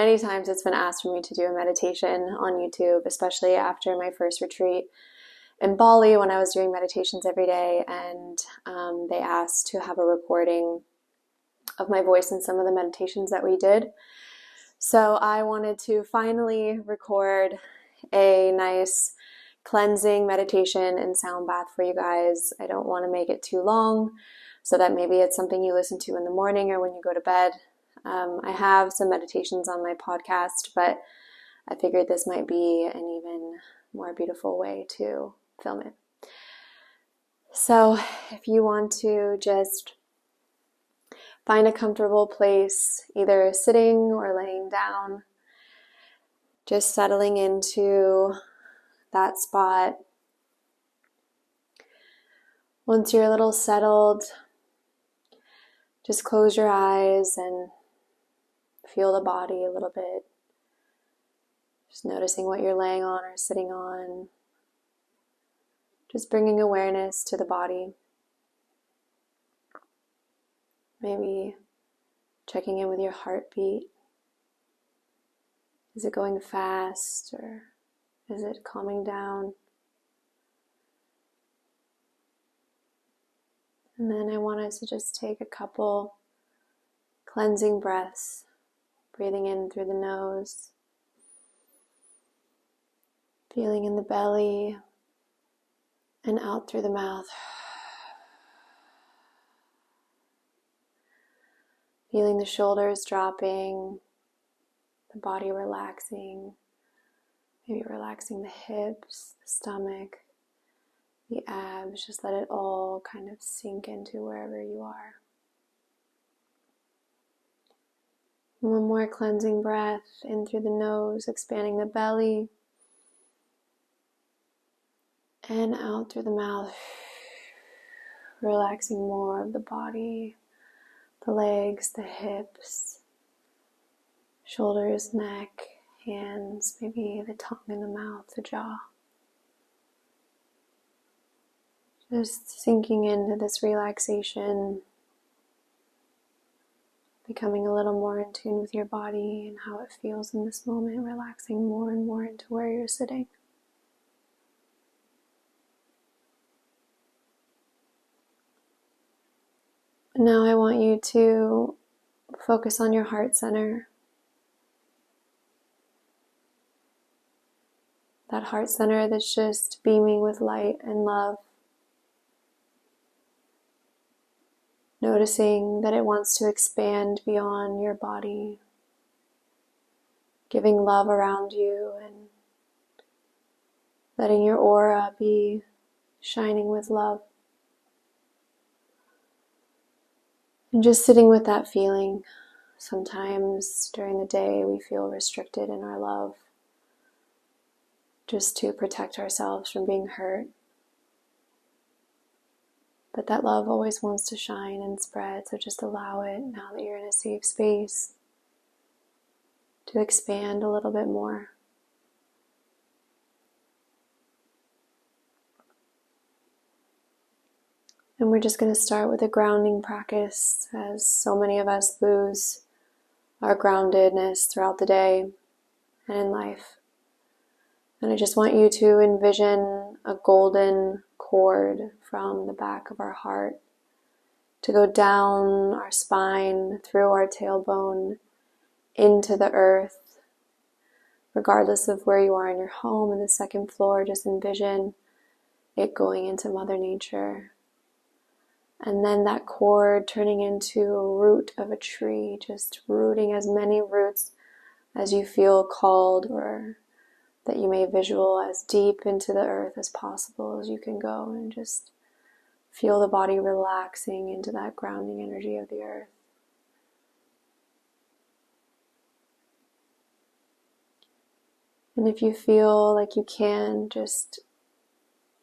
many times it's been asked for me to do a meditation on YouTube, especially after my first retreat in Bali when I was doing meditations every day, and they asked to have a recording of my voice in some of the meditations that we did. So I wanted to finally record a nice cleansing meditation and sound bath for you guys. I don't want to make it too long so that maybe it's something you listen to in the morning or when you go to bed. I have some meditations on my podcast, but I figured this might be an even more beautiful way to film it. So if you want to just find a comfortable place, either sitting or laying down, just settling into that spot. Once you're a little settled, just close your eyes and feel the body a little bit. Just noticing what you're laying on or sitting on. Just bringing awareness to the body. Maybe checking in with your heartbeat. Is it going fast or is it calming down? And then I want us to just take a couple cleansing breaths, breathing in through the nose, feeling in the belly, and out through the mouth. Feeling the shoulders dropping, the body relaxing, maybe relaxing the hips, the stomach, the abs. Just let it all kind of sink into wherever you are. One more cleansing breath in through the nose, expanding the belly, and out through the mouth, relaxing more of the body, the legs, the hips, shoulders, neck, hands, maybe the tongue in the mouth, the jaw. Just sinking into this relaxation, becoming a little more in tune with your body and how it feels in this moment, relaxing more and more into where you're sitting. Now I want you to focus on your heart center. That heart center that's just beaming with light and love. Noticing that it wants to expand beyond your body. Giving love around you and letting your aura be shining with love. And just sitting with that feeling. Sometimes during the day we feel restricted in our love, just to protect ourselves from being hurt. But that love always wants to shine and spread, so just allow it, now that you're in a safe space, to expand a little bit more. And we're just going to start with a grounding practice, as so many of us lose our groundedness throughout the day and in life. And I just want you to envision a golden cord from the back of our heart to go down our spine, through our tailbone, into the earth. Regardless of where you are in your home, in the second floor, just envision it going into Mother Nature. And then that cord turning into a root of a tree, just rooting as many roots as you feel called or that you may visual as deep into the earth as possible as you can go, and just feel the body relaxing into that grounding energy of the earth. And if you feel like you can, just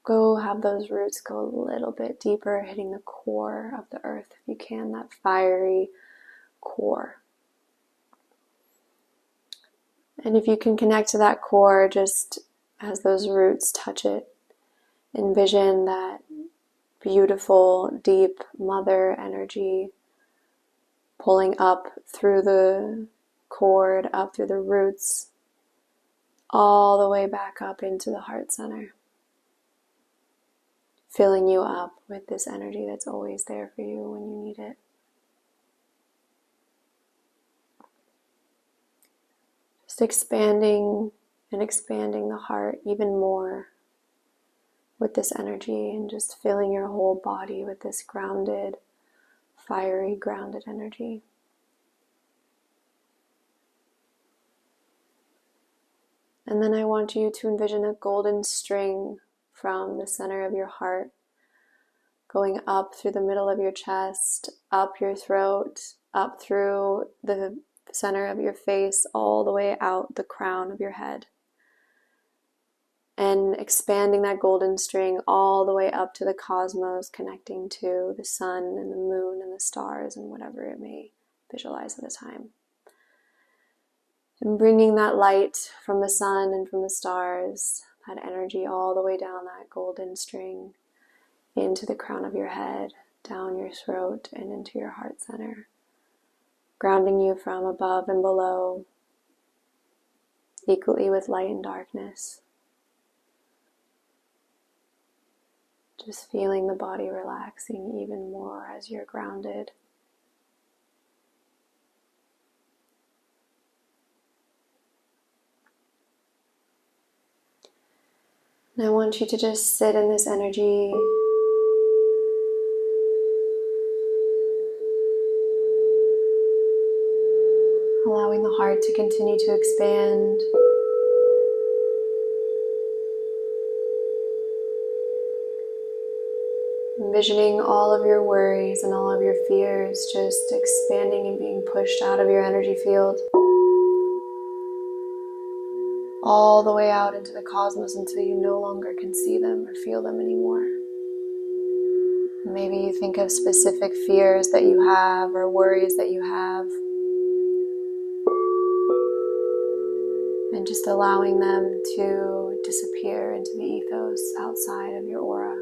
go have those roots go a little bit deeper, hitting the core of the earth if you can, that fiery core. And if you can connect to that core just as those roots touch it, envision that beautiful, deep mother energy pulling up through the cord, up through the roots, all the way back up into the heart center, filling you up with this energy that's always there for you when you need it. Just expanding and expanding the heart even more with this energy, and just filling your whole body with this grounded, fiery, grounded energy. And then I want you to envision a golden string from the center of your heart going up through the middle of your chest, up your throat, up through the center of your face, all the way out the crown of your head. And expanding that golden string all the way up to the cosmos, connecting to the sun and the moon and the stars and whatever it may visualize at the time. And bringing that light from the sun and from the stars, that energy all the way down that golden string into the crown of your head, down your throat, and into your heart center, grounding you from above and below, equally with light and darkness. Just feeling the body relaxing even more as you're grounded. And I want you to just sit in this energy, allowing the heart to continue to expand. Envisioning all of your worries and all of your fears just expanding and being pushed out of your energy field, all the way out into the cosmos until you no longer can see them or feel them anymore. Maybe you think of specific fears that you have or worries that you have, and just allowing them to disappear into the ethos outside of your aura.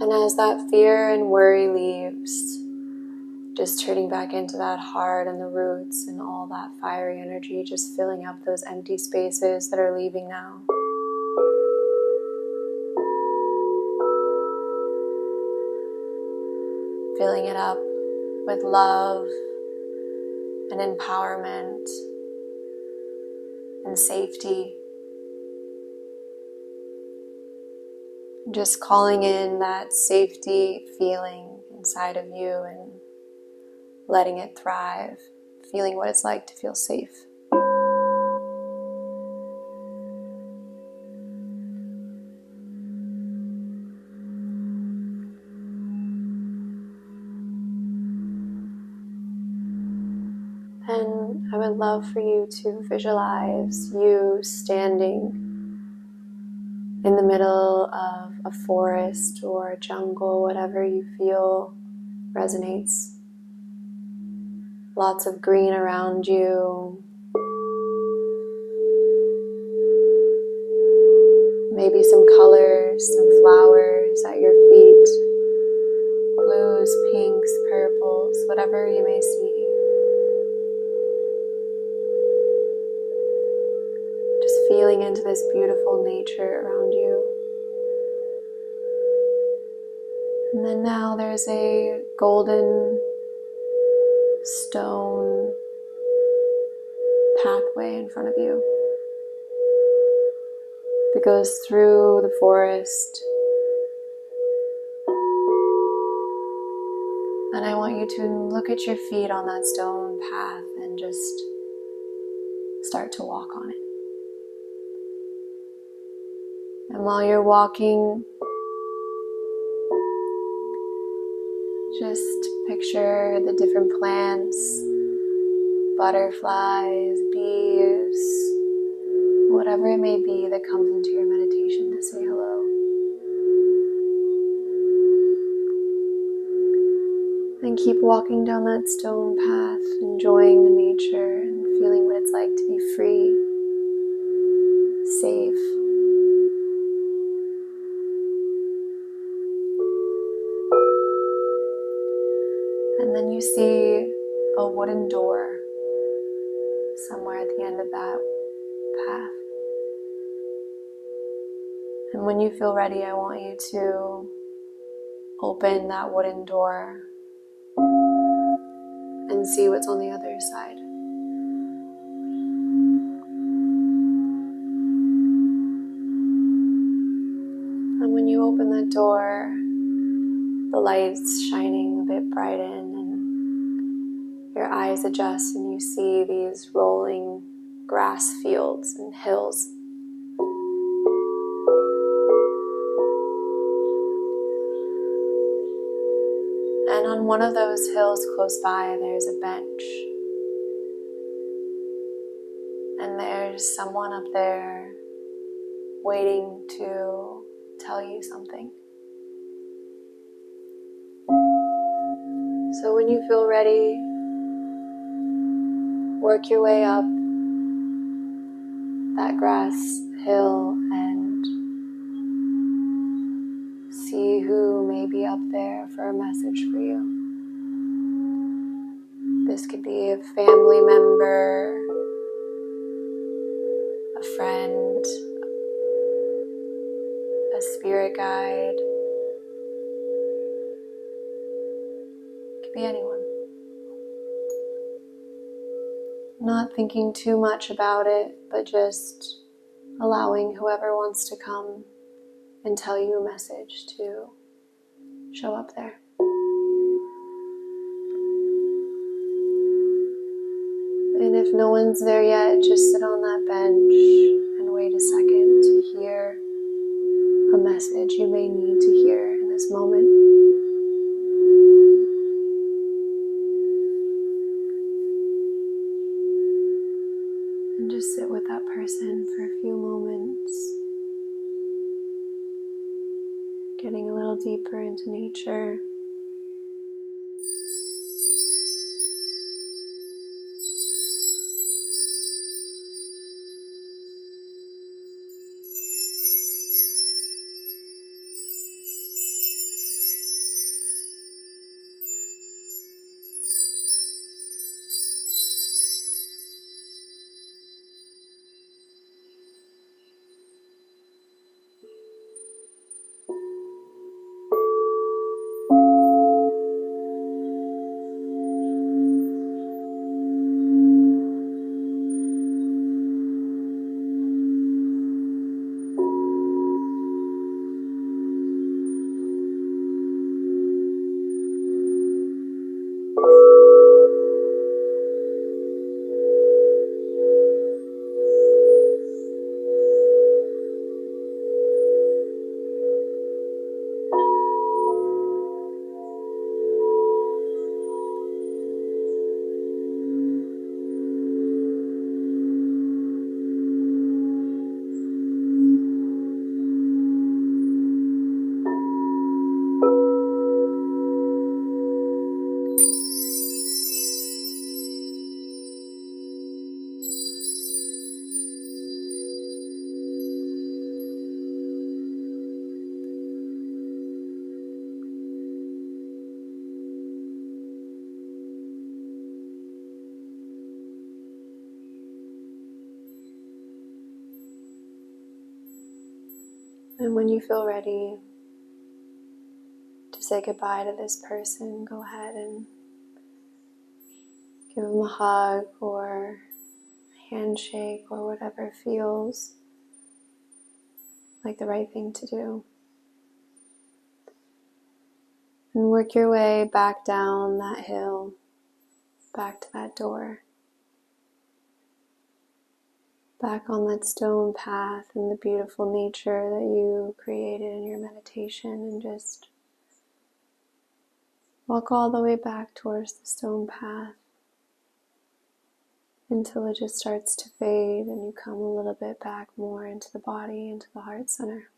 And as that fear and worry leaves, just turning back into that heart and the roots and all that fiery energy, just filling up those empty spaces that are leaving now. Filling it up with love and empowerment and safety. Just calling in that safety feeling inside of you and letting it thrive, feeling what it's like to feel safe. And I would love for you to visualize you standing in the middle of a forest or a jungle, whatever you feel resonates. Lots of green around you. Maybe some colors, some flowers at your feet. Blues, pinks, purples, whatever you may see. Just feeling into this beautiful nature around you. And then now there's a golden stone pathway in front of you that goes through the forest. And I want you to look at your feet on that stone path and just start to walk on it. And while you're walking, just picture the different plants, butterflies, bees, whatever it may be that comes into your meditation to say hello. And keep walking down that stone path, enjoying the nature and feeling what it's like to be free, safe. And then you see a wooden door somewhere at the end of that path. And when you feel ready, I want you to open that wooden door and see what's on the other side. And when you open that door, the light's shining a bit brighten and your eyes adjust and you see these rolling grass fields and hills. And on one of those hills close by, there's a bench. And there's someone up there waiting to tell you something. So when you feel ready, work your way up that grass hill and see who may be up there for a message for you. This could be a family member, a friend, a spirit guide. It could be anyone. Not thinking too much about it, but just allowing whoever wants to come and tell you a message to show up there. And if no one's there yet, just sit on that bench and wait a second to hear a message you may need to hear in this moment. And just sit with that person for a few moments, getting a little deeper into nature. And when you feel ready to say goodbye to this person, go ahead and give them a hug or a handshake or whatever feels like the right thing to do. And work your way back down that hill, back to that door, back on that stone path and the beautiful nature that you created in your meditation, and just walk all the way back towards the stone path until it just starts to fade and you come a little bit back more into the body, into the heart center.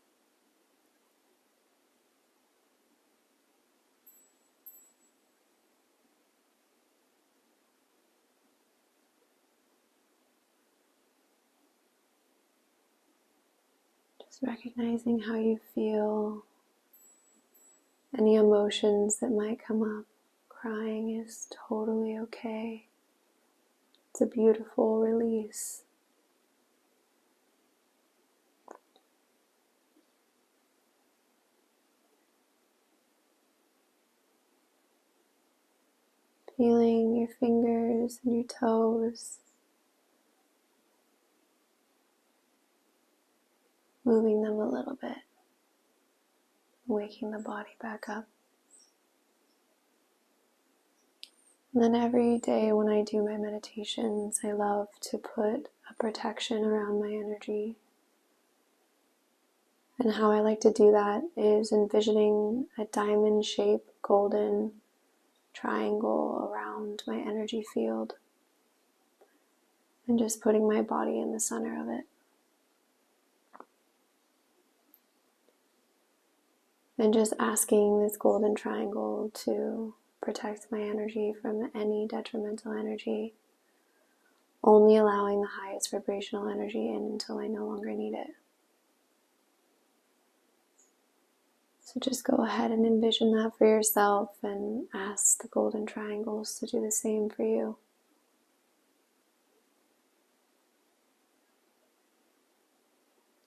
Just recognizing how you feel, any emotions that might come up. Crying is totally okay. It's a beautiful release. Feeling your fingers and your toes, moving them a little bit, waking the body back up. And then every day when I do my meditations, I love to put a protection around my energy. And how I like to do that is envisioning a diamond-shaped golden triangle around my energy field and just putting my body in the center of it. And just asking this golden triangle to protect my energy from any detrimental energy, only allowing the highest vibrational energy in until I no longer need it. So just go ahead and envision that for yourself and ask the golden triangles to do the same for you.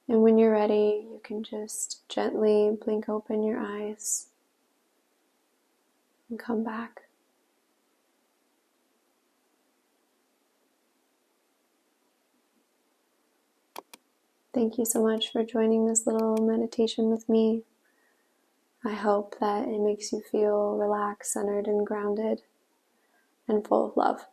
And when you're ready, you can just gently blink open your eyes and come back. Thank you so much for joining this little meditation with me. I hope that it makes you feel relaxed, centered, and grounded, and full of love.